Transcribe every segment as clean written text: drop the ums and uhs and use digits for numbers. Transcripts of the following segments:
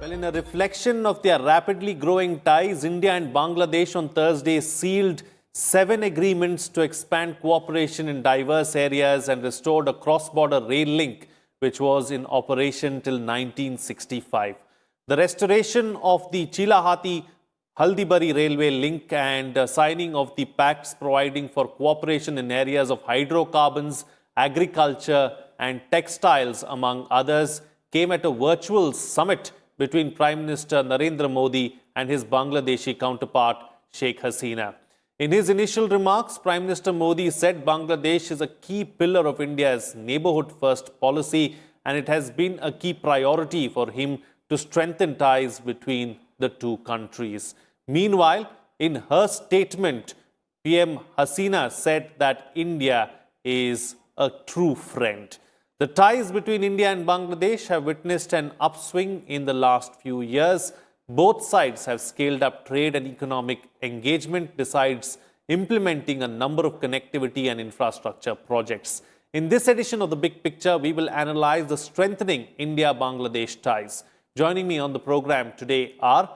Well, in a reflection of their rapidly growing ties, India and Bangladesh on Thursday sealed 7 agreements to expand cooperation in diverse areas and restored a cross-border rail link which was in operation till 1965. The restoration of the Chilahati-Haldibari railway link and signing of the pacts providing for cooperation in areas of hydrocarbons, agriculture and textiles, among others, came at a virtual summit between Prime Minister Narendra Modi and his Bangladeshi counterpart Sheikh Hasina. In his initial remarks, Prime Minister Modi said Bangladesh is a key pillar of India's neighborhood-first policy and it has been a key priority for him to strengthen ties between the two countries. Meanwhile, in her statement, PM Hasina said that India is a true friend. The ties between India and Bangladesh have witnessed an upswing in the last few years. Both sides have scaled up trade and economic engagement besides implementing a number of connectivity and infrastructure projects. In this edition of The Big Picture, we will analyze the strengthening India-Bangladesh ties. Joining me on the program today are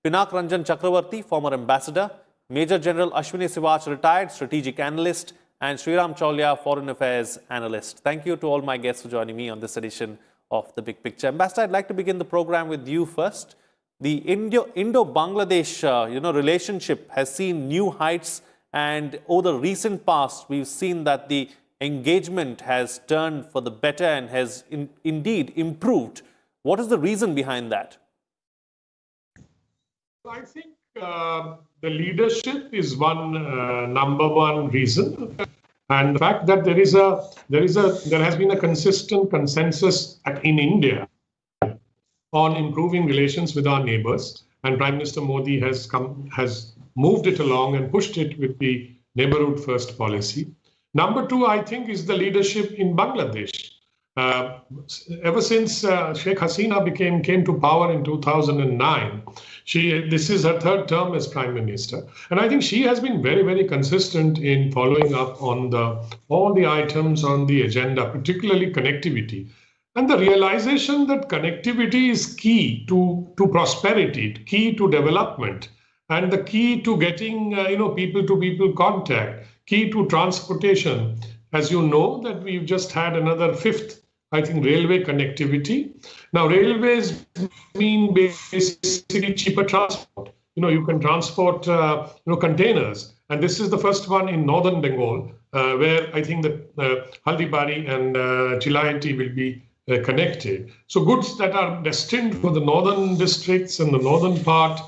Pinak Ranjan Chakravarti, former ambassador, Major General Ashwini Sivach, retired strategic analyst, and Sriram Chaulia, Foreign Affairs Analyst. Thank you to all my guests for joining me on this edition of The Big Picture. Ambassador, I'd like to begin the program with you first. The Indo-Bangladesh relationship has seen new heights, and over the recent past, we've seen that the engagement has turned for the better and has indeed improved. What is the reason behind that? I think the leadership is number one reason, and the fact that there has been a consistent consensus in India on improving relations with our neighbors, and Prime Minister Modi has moved it along and pushed it with the neighborhood first policy. Number two, I think, is the leadership in Bangladesh. Ever since Sheikh Hasina came to power in 2009, this is her third term as Prime Minister, and I think she has been very, very consistent in following up on all the items on the agenda, particularly connectivity, and the realization that connectivity is key to prosperity, key to development, and the key to getting people-to-people contact, key to transportation. As you know, that we've just had another fifth, I think, railway connectivity. Now, railways mean basically cheaper transport. You can transport, containers. And this is the first one in northern Bengal, where I think that Haldibari and Chilahati will be connected. So goods that are destined for the northern districts and the northern part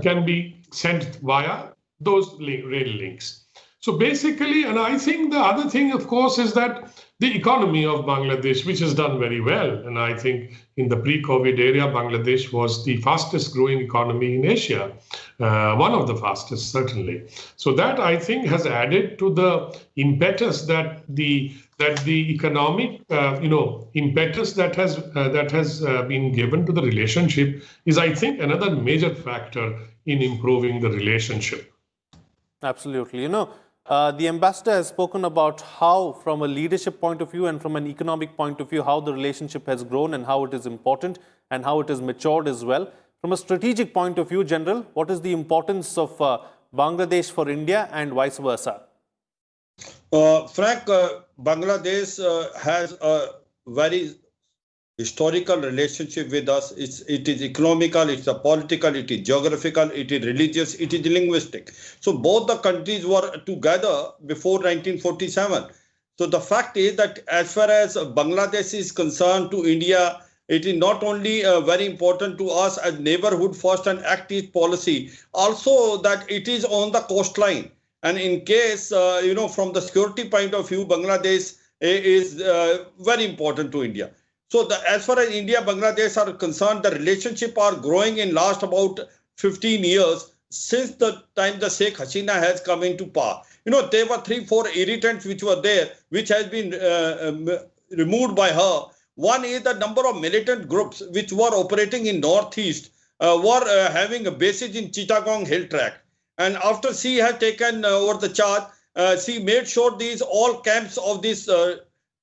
can be sent via those rail links. So basically, and I think the other thing, of course, is that the economy of Bangladesh, which has done very well. And I think in the pre-COVID era, Bangladesh was the fastest growing economy in Asia, one of the fastest, certainly. So that, I think, has added to the impetus that the economic, impetus that has been given to the relationship is, I think, another major factor in improving the relationship. Absolutely. The ambassador has spoken about how, from a leadership point of view and from an economic point of view, how the relationship has grown and how it is important and how it has matured as well. From a strategic point of view, General, what is the importance of Bangladesh for India and vice versa? Frank, Bangladesh has a very historical relationship with us. It is economical, it's a political, it is geographical, it is religious, it is linguistic. So both the countries were together before 1947. So the fact is that as far as Bangladesh is concerned to India, it is not only very important to us as neighborhood first and active policy, also that it is on the coastline. And in case, from the security point of view, Bangladesh is very important to India. So as far as India and Bangladesh are concerned, the relationship are growing in last about 15 years since the time the Sheikh Hasina has come into power. There were 3-4 irritants which were there, which has been removed by her. One is the number of militant groups which were operating in Northeast were having a basis in Chittagong Hill Tract. And after she has taken over the charge, she made sure all camps of these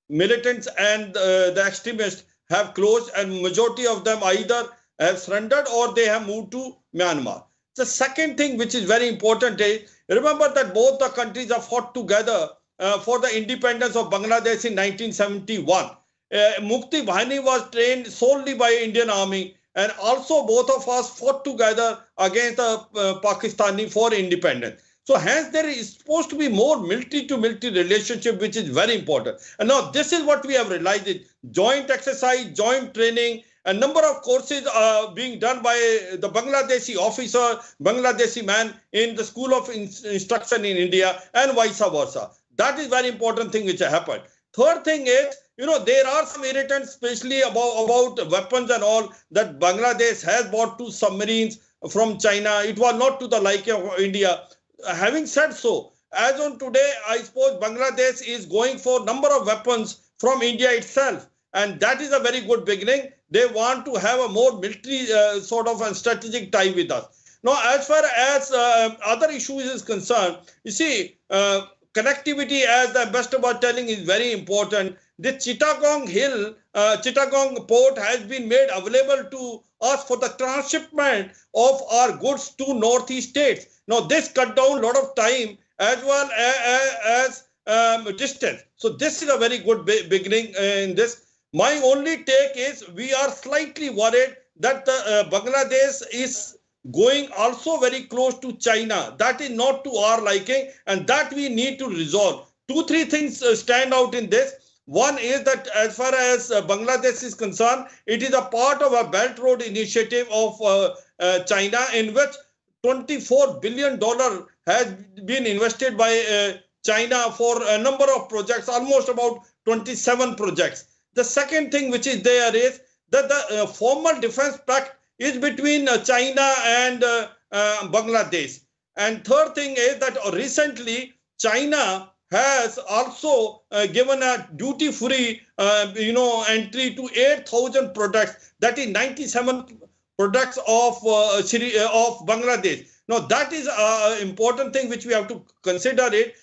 militants and the extremists have closed, and majority of them either have surrendered or they have moved to Myanmar. The second thing which is very important is, remember that both the countries have fought together for the independence of Bangladesh in 1971. Mukti Bahini was trained solely by Indian Army, and also both of us fought together against the Pakistani for independence. So hence there is supposed to be more military to military relationship, which is very important. And now this is what we have realized: is joint exercise, joint training. A number of courses are being done by the Bangladeshi officer, Bangladeshi man in the School of Instruction in India, and vice versa. That is very important thing which happened. Third thing is, there are some irritants, especially about weapons and all, that Bangladesh has bought 2 submarines from China. It was not to the liking of India. Having said so, as on today, I suppose Bangladesh is going for number of weapons from India itself. And that is a very good beginning. They want to have a more military sort of a strategic tie with us. Now, as far as other issues is concerned, you see, connectivity, as the ambassador was telling, is very important. The Chittagong Chittagong port has been made available to us for the transshipment of our goods to northeast states. Now, this cut down a lot of time as well as distance. So this is a very good beginning in this. My only take is we are slightly worried that Bangladesh is going also very close to China. That is not to our liking, and that we need to resolve. 2-3 things stand out in this. One is that as far as Bangladesh is concerned, it is a part of a Belt Road initiative of China, in which $24 billion has been invested by China for a number of projects, almost about 27 projects. The second thing which is there is that the formal defense pact is between China and Bangladesh. And third thing is that recently China has also given a duty-free, entry to 8,000 products. That is 97 products of Bangladesh. Now that is an important thing which we have to consider it.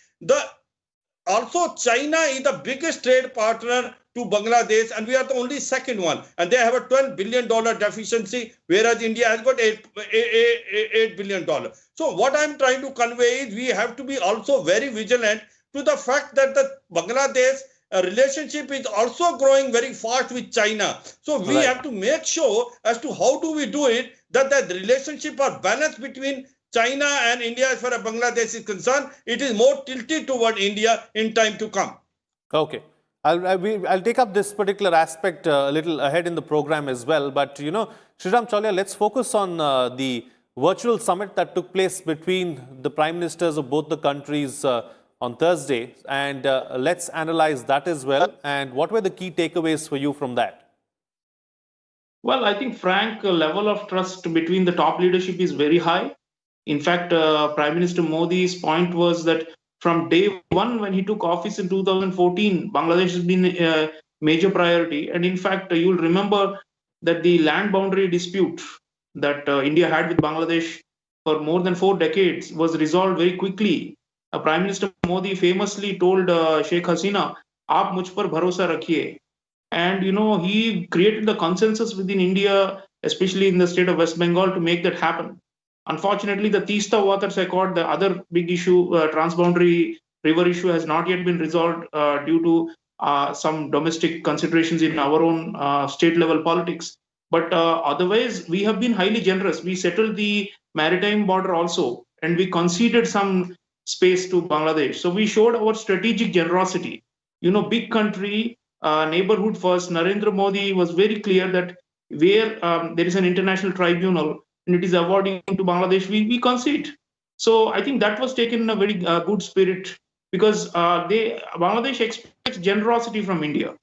Also, China is the biggest trade partner to Bangladesh, and we are the only second one. And they have a $12 billion deficiency, whereas India has got $8 billion. So what I'm trying to convey is we have to be also very vigilant to the fact that the Bangladesh relationship is also growing very fast with China. So we have to make sure as to how do we do it, that the relationship are balanced between China and India. As far as Bangladesh is concerned, it is more tilted toward India in time to come. Okay. I'll take up this particular aspect a little ahead in the program as well. But, Sriram Chaulia, let's focus on the virtual summit that took place between the prime ministers of both the countries on Thursday. And let's analyze that as well. And what were the key takeaways for you from that? Well, I think, Frank, level of trust between the top leadership is very high. In fact, Prime Minister Modi's point was that from day one, when he took office in 2014, Bangladesh has been a major priority. And in fact, you'll remember that the land boundary dispute that India had with Bangladesh for more than 4 decades was resolved very quickly. Prime Minister Modi famously told Sheikh Hasina, "Aap mujh par bharosa rakhiye." And, he created the consensus within India, especially in the state of West Bengal, to make that happen. Unfortunately, the Teesta Waters Accord, the other big issue, transboundary river issue, has not yet been resolved due to some domestic considerations in our own state-level politics. But otherwise, we have been highly generous. We settled the maritime border also, and we conceded some space to Bangladesh. So we showed our strategic generosity. Big country, neighborhood first. Narendra Modi was very clear that where there is an international tribunal and it is awarding to Bangladesh, we concede. So I think that was taken in a very good spirit, because Bangladesh expects generosity from India.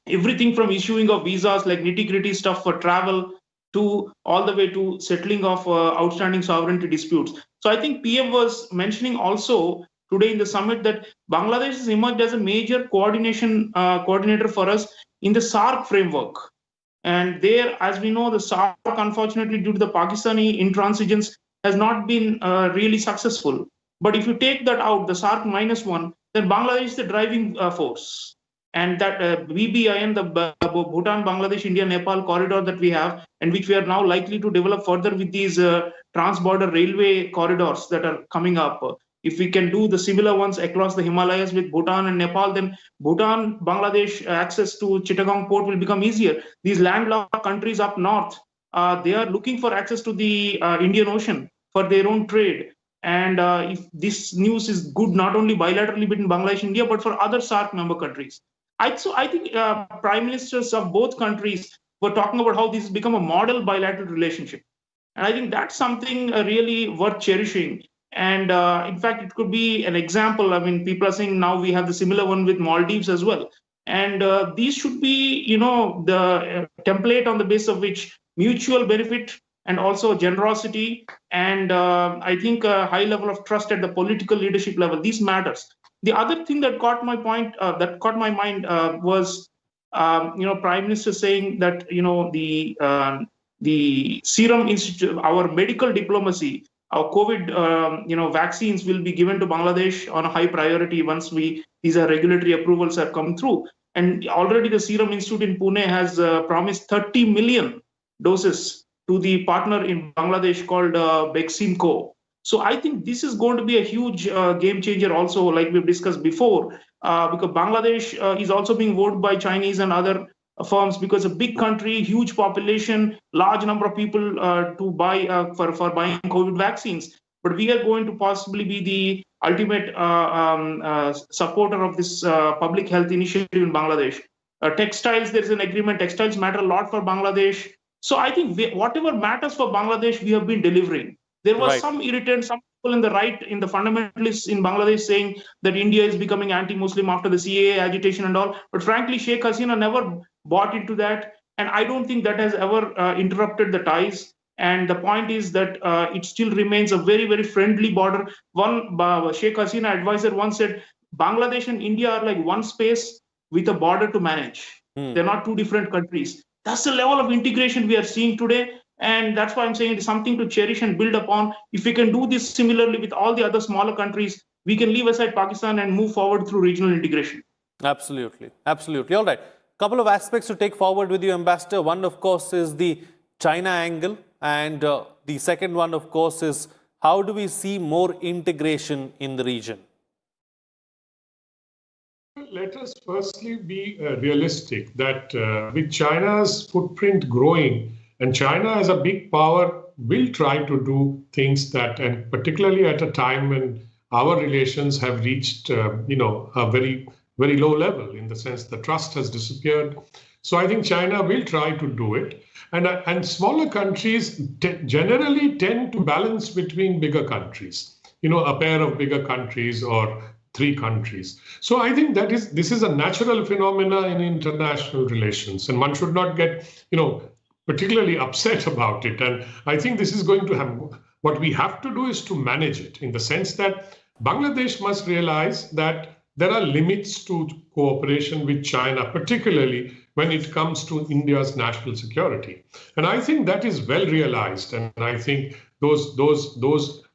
Everything from issuing of visas, like nitty-gritty stuff for travel, to all the way to settling of outstanding sovereignty disputes. So I think PM was mentioning also today in the summit that Bangladesh has emerged as a major coordinator for us in the SAARC framework. And there, as we know, the SAARC, unfortunately, due to the Pakistani intransigence, has not been really successful. But if you take that out, the SAARC -1, then Bangladesh is the driving force. And that BBIN, the Bhutan, Bangladesh, India, Nepal corridor that we have, and which we are now likely to develop further with these trans-border railway corridors that are coming up. If we can do the similar ones across the Himalayas with Bhutan and Nepal, then Bhutan, Bangladesh access to Chittagong port will become easier. These landlocked countries up north, they are looking for access to the Indian Ocean for their own trade. And if this news is good, not only bilaterally between Bangladesh and India, but for other SAARC member countries. I think prime ministers of both countries were talking about how this has become a model bilateral relationship. And I think that's something really worth cherishing. And in fact, it could be an example. I mean, people are saying now we have the similar one with Maldives as well. And these should be, the template on the basis of which mutual benefit and also generosity and I think a high level of trust at the political leadership level. This matters. The other thing that caught my mind was, Prime Minister saying that the Serum Institute, our medical diplomacy, our COVID vaccines will be given to Bangladesh on a high priority once these regulatory approvals have come through. And already the Serum Institute in Pune has promised 30 million doses to the partner in Bangladesh called Beximco. So I think this is going to be a huge game changer also, like we've discussed before, because Bangladesh is also being voted by Chinese and other firms because a big country, huge population, large number of people to buy for buying COVID vaccines. But we are going to possibly be the ultimate supporter of this public health initiative in Bangladesh. Textiles, there's an agreement. Textiles matter a lot for Bangladesh. So I think whatever matters for Bangladesh, we have been delivering. There was some irritant, some people in the right, in the fundamentalists in Bangladesh saying that India is becoming anti-Muslim after the CAA agitation and all. But frankly, Sheikh Hasina never bought into that. And I don't think that has ever interrupted the ties. And the point is that it still remains a very, very friendly border. One Sheikh Hasina advisor once said, Bangladesh and India are like one space with a border to manage. They're not two different countries. That's the level of integration we are seeing today. And that's why I'm saying it's something to cherish and build upon. If we can do this similarly with all the other smaller countries, we can leave aside Pakistan and move forward through regional integration. Absolutely. Absolutely. All right. Couple of aspects to take forward with you, Ambassador. One, of course, is the China angle. And the second one, of course, is how do we see more integration in the region? Let us firstly be realistic that with China's footprint growing, and China as a big power will try to do things that, and particularly at a time when our relations have reached, a very, very low level in the sense the trust has disappeared. So I think China will try to do it. And smaller countries generally tend to balance between bigger countries, a pair of bigger countries or 3 countries. So I think this is a natural phenomena in international relations, and one should not get, particularly upset about it. And I think this is going to happen. What we have to do is to manage it in the sense that Bangladesh must realize that there are limits to cooperation with China, particularly when it comes to India's national security. And I think that is well realized. And I think those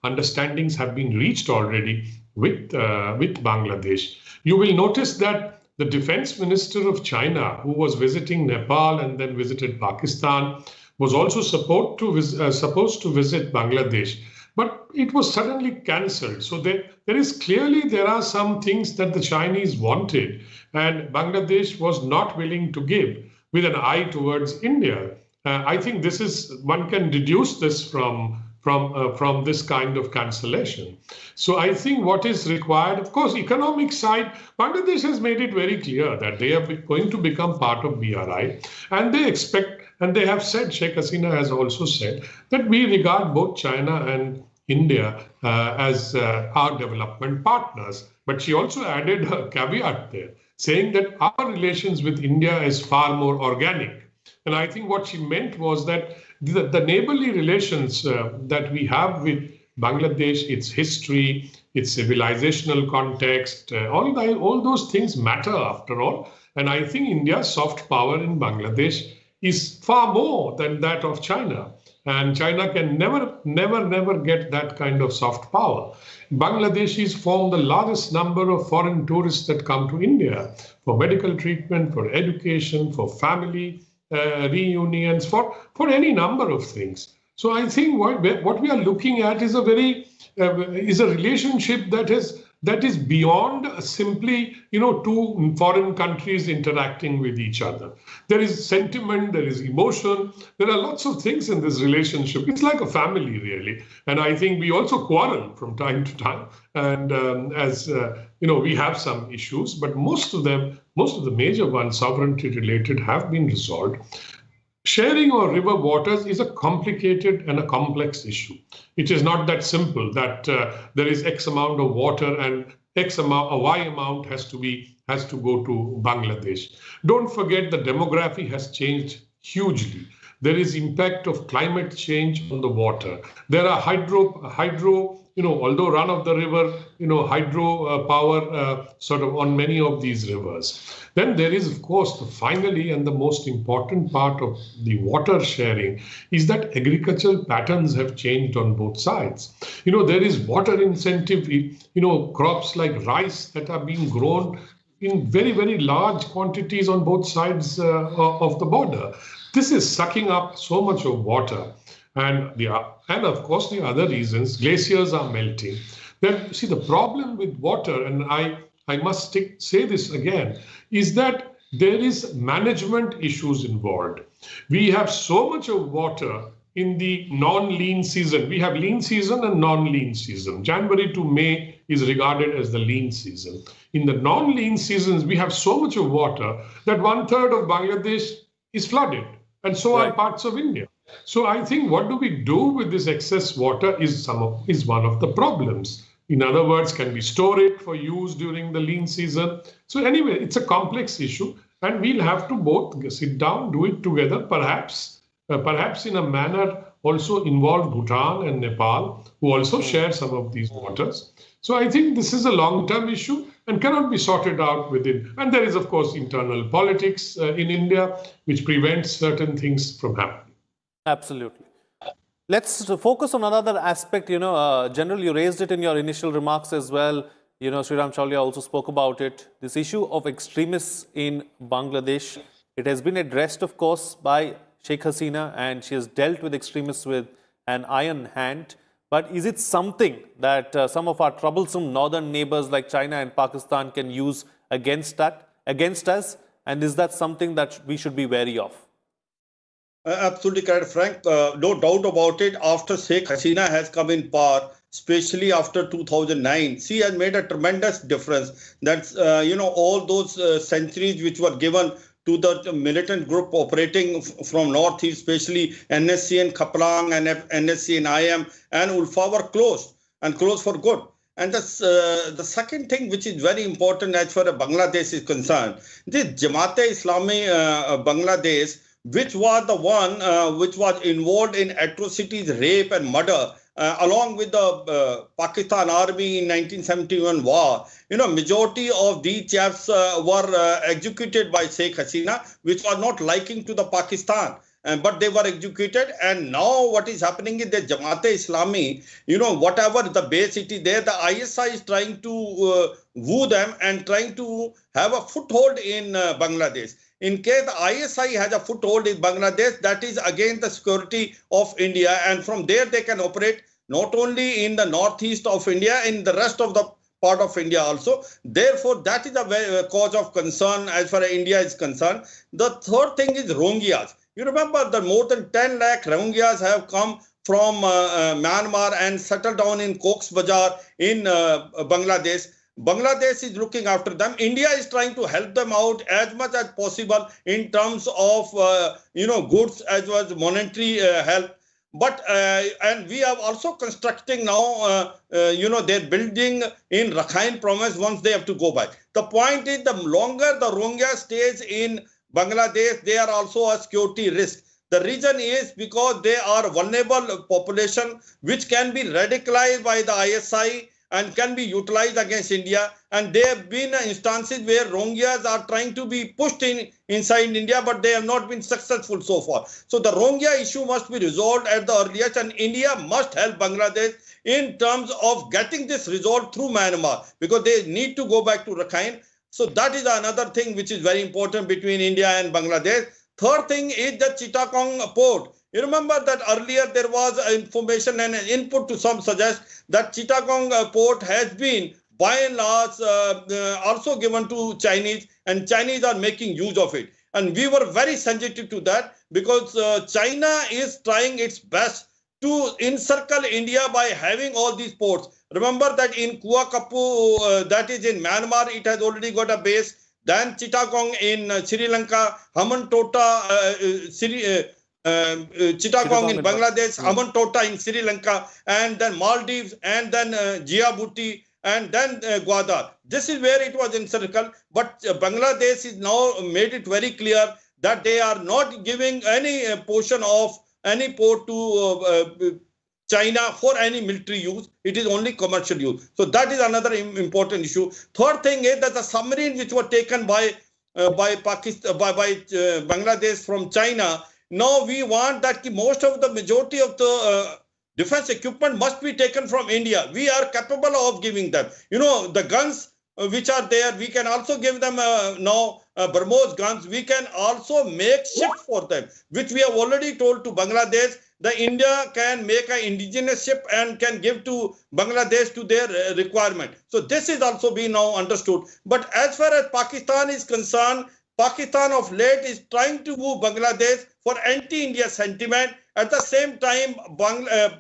understandings have been reached already with Bangladesh. You will notice that the defense minister of China, who was visiting Nepal and then visited Pakistan, was also supposed to visit Bangladesh. But it was suddenly cancelled. So there are some things that the Chinese wanted and Bangladesh was not willing to give with an eye towards India. I think one can deduce this from this kind of cancellation. So I think what is required, of course, economic side, Bangladesh has made it very clear that they are going to become part of BRI, and they expect, and they have said, Sheikh Hasina has also said, that we regard both China and India as our development partners. But she also added a caveat there, saying that our relations with India is far more organic. And I think what she meant was that the neighborly relations that we have with Bangladesh, its history, its civilizational context, all those things matter after all. And I think India's soft power in Bangladesh is far more than that of China. And China can never get that kind of soft power. Bangladeshis form the largest number of foreign tourists that come to India for medical treatment, for education, for family reunions, for any number of things. So I think what we are looking at is a relationship that is beyond simply two foreign countries interacting with each other. There is sentiment, there is emotion, there are lots of things in this relationship. It's like a family, really. And I think we also quarrel from time to time. And we have some issues, but most of the major ones, sovereignty related, have been resolved. Sharing of river waters is a complicated and a complex issue. It is not that simple that there is X amount of water and Y amount has to go to Bangladesh. Don't forget the demography has changed hugely. There is impact of climate change on the water. There are hydro, although run of the river, hydro power sort of on many of these rivers. Then there is, of course, finally, and the most important part of the water sharing is that agricultural patterns have changed on both sides. There is water incentive, crops like rice that are being grown in very, very large quantities on both sides of the border. This is sucking up so much of water. And of course, the other reasons, glaciers are melting. Then, see, the problem with water, and I must say this again, is that there is management issues involved. We have so much of water in the non-lean season. We have lean season and non-lean season. January to May is regarded as the lean season. In the non-lean seasons, we have so much of water that 1/3 of Bangladesh is flooded, and so are parts of India. So I think what do we do with this excess water is one of the problems. In other words, can we store it for use during the lean season? So anyway, it's a complex issue, and we'll have to both sit down, do it together, perhaps in a manner also involve Bhutan and Nepal, who also share some of these waters. So I think this is a long-term issue and cannot be sorted out within. And there is, of course, internal politics in India, which prevents certain things from happening. Absolutely. Let's focus on another aspect. General, you raised it in your initial remarks as well. Sriram Chaulia also spoke about it. This issue of extremists in Bangladesh, it has been addressed, of course, by Sheikh Hasina, and she has dealt with extremists with an iron hand. But is it something that some of our troublesome northern neighbors like China and Pakistan can use against us? And is that something that we should be wary of? Absolutely correct, Frank. No doubt about it. After Sheikh Hasina has come in power, especially after 2009, she has made a tremendous difference. That's, all those centuries which were given to the militant group operating from northeast, especially NSC and Kaplang and NSC and IM and Ulfa were closed for good. And the second thing which is very important as far as Bangladesh is concerned, this Jamaat-e-Islami Bangladesh, which was the one which was involved in atrocities, rape and murder, along with the Pakistan army in 1971 war. Majority of these chaps were executed by Sheikh Hasina, which was not liking to the Pakistan. But they were executed, and now what is happening is the Jamaat-e-Islami, whatever the base it is there, the ISI is trying to woo them and trying to have a foothold in Bangladesh. In case the ISI has a foothold in Bangladesh, that is against the security of India, and from there they can operate not only in the northeast of India, in the rest of the part of India also. Therefore, that is a cause of concern as far as India is concerned. The third thing is Rohingyas. You remember that more than 10 lakh Rohingyas have come from Myanmar and settled down in Cox's Bazar in Bangladesh. Bangladesh is looking after them. India is trying to help them out as much as possible in terms of, goods as well as monetary help. But, and we are also constructing now, they're building in Rakhine province once they have to go back. The point is, the longer the Rohingya stays in Bangladesh, they are also a security risk. The reason is because they are a vulnerable population which can be radicalized by the ISI and can be utilized against India. And there have been instances where Rohingyas are trying to be pushed inside India, but they have not been successful so far. So the Rohingya issue must be resolved at the earliest, and India must help Bangladesh in terms of getting this resolved through Myanmar, because they need to go back to Rakhine. So that is another thing which is very important between India and Bangladesh. Third thing is the Chittagong port. You remember that earlier there was information and an input to some suggest that Chittagong port has been by and large also given to Chinese, and Chinese are making use of it. And we were very sensitive to that, because China is trying its best to encircle India by having all these ports. Remember that in Kuakapu, that is in Myanmar, it has already got a base. Then Chittagong in Sri Lanka, Hambantota, Chittagong in Bangladesh, Hambantota in Sri Lanka, and then Maldives, and then Djibouti, and then Gwadar. This is where it was encircled. But Bangladesh is now made it very clear that they are not giving any portion of any port to China for any military use. It is only commercial use. So that is another important issue. Third thing is that the submarines which were taken by Pakistan, by Bangladesh from China, now we want that most of the majority of the defense equipment must be taken from India. We are capable of giving them. You know, the guns which are there, we can also give them now BrahMos guns. We can also make ship for them, which we have already told to Bangladesh. The India can make an indigenous ship and can give to Bangladesh to their requirement. So this is also being now understood. But as far as Pakistan is concerned, Pakistan of late is trying to move Bangladesh for anti-India sentiment. At the same time,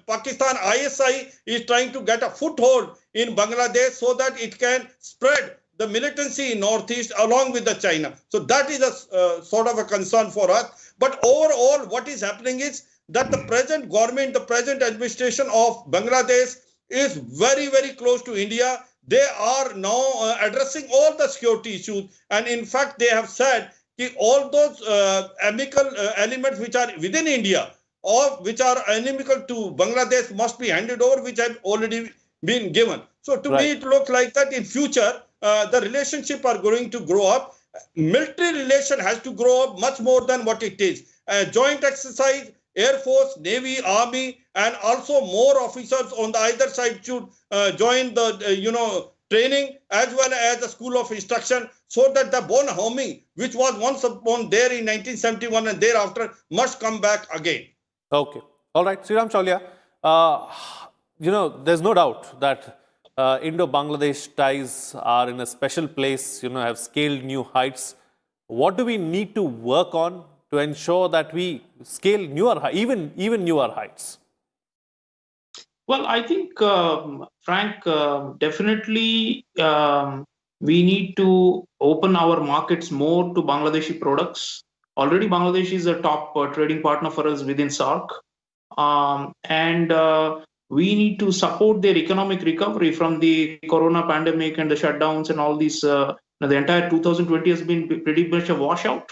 Pakistan ISI is trying to get a foothold in Bangladesh so that it can spread the militancy in Northeast along with the China. So that is a sort of a concern for us. But overall, what is happening is that the present government, the present administration of Bangladesh is very, very close to India. They are now addressing all the security issues. And in fact, they have said that all those amicable elements which are within India or which are inimical to Bangladesh must be handed over, which have already been given. So to me, it looks like that in future, the relationship are going to grow up. Military relation has to grow up much more than what it is. Joint exercise, Air Force, Navy, Army, and also more officers on the either side should join the training as well as the school of instruction, so that the bonhoming, which was once upon there in 1971 and thereafter, must come back again. Okay. All right. Sriram Chaulia, there's no doubt that Indo-Bangladesh ties are in a special place, have scaled new heights. What do we need to work on to ensure that we scale newer, even newer heights? Well, I think, Frank, definitely we need to open our markets more to Bangladeshi products. Already Bangladesh is a top trading partner for us within SAARC. And we need to support their economic recovery from the corona pandemic and the shutdowns and all these. The entire 2020 has been pretty much a washout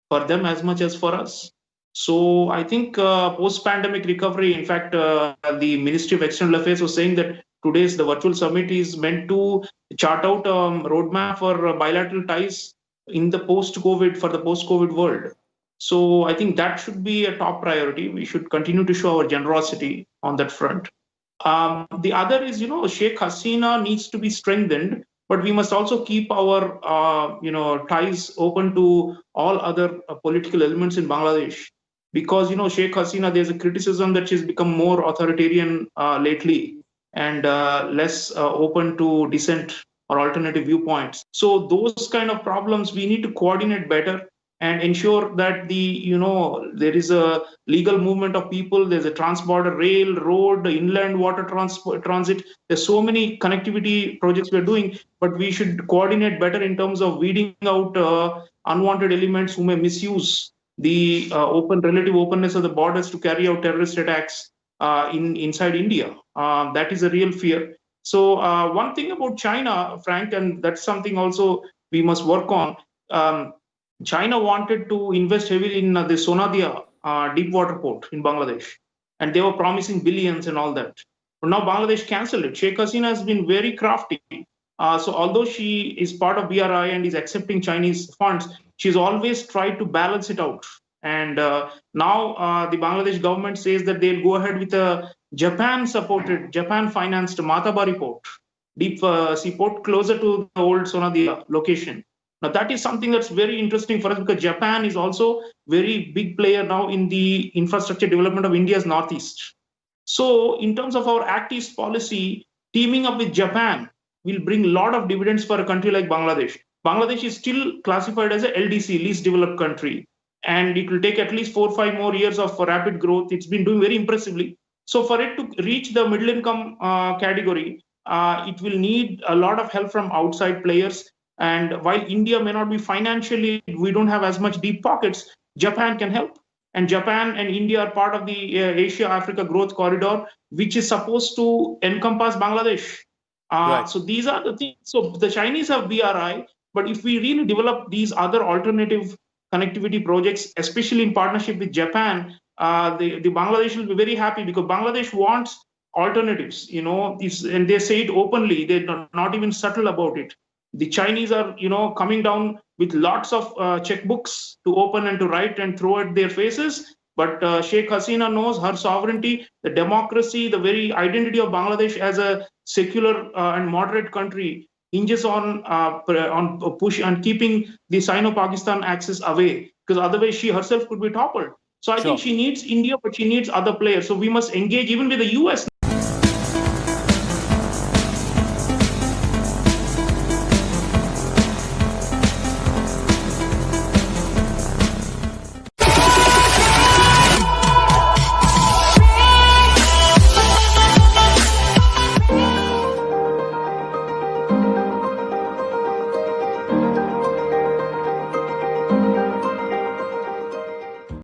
for them as much as for us. So I think post-pandemic recovery, in fact, the Ministry of External Affairs was saying that today's the virtual summit is meant to chart out a roadmap for bilateral ties in the post-COVID world. So I think that should be a top priority. We should continue to show our generosity on that front. The other is, Sheikh Hasina needs to be strengthened, but we must also keep our, ties open to all other political elements in Bangladesh. Because, Sheikh Hasina, there's a criticism that she's become more authoritarian lately and less open to dissent or alternative viewpoints. So those kind of problems, we need to coordinate better and ensure that there is a legal movement of people, there's a trans-border rail, road, inland water transit. There's so many connectivity projects we're doing, but we should coordinate better in terms of weeding out unwanted elements who may misuse the relative openness of the borders to carry out terrorist attacks inside India. That is a real fear. So one thing about China, Frank, and that's something also we must work on. China wanted to invest heavily in the Sonadia deep water port in Bangladesh, and they were promising billions and all that. but now Bangladesh cancelled it. Sheikh Hasina has been very crafty. So although she is part of BRI and is accepting Chinese funds, she's always tried to balance it out. And now the Bangladesh government says that they'll go ahead with a Japan-supported, Japan-financed Matabari port, deep seaport closer to the old Sonadia location. Now that is something that's very interesting for us because Japan is also very big player now in the infrastructure development of India's northeast. So in terms of our Act East policy, teaming up with Japan will bring a lot of dividends for a country like Bangladesh. Bangladesh is still classified as a LDC, least developed country, and it will take at least 4 or 5 more years of rapid growth. It's been doing very impressively. So for it to reach the middle income category, it will need a lot of help from outside players. And while India may not be financially, we don't have as much deep pockets, Japan can help. And Japan and India are part of the Asia-Africa growth corridor, which is supposed to encompass Bangladesh. Right. So these are the things. So the Chinese have BRI, but if we really develop these other alternative connectivity projects, especially in partnership with Japan, the Bangladesh will be very happy because Bangladesh wants alternatives, and they say it openly. They're not even subtle about it. The Chinese are, coming down with lots of checkbooks to open and to write and throw at their faces. But Sheikh Hasina knows her sovereignty, the democracy, the very identity of Bangladesh as a secular and moderate country hinges on push and keeping the Sino-Pakistan axis away, because otherwise she herself could be toppled. So I think she needs India, but she needs other players. So we must engage even with the US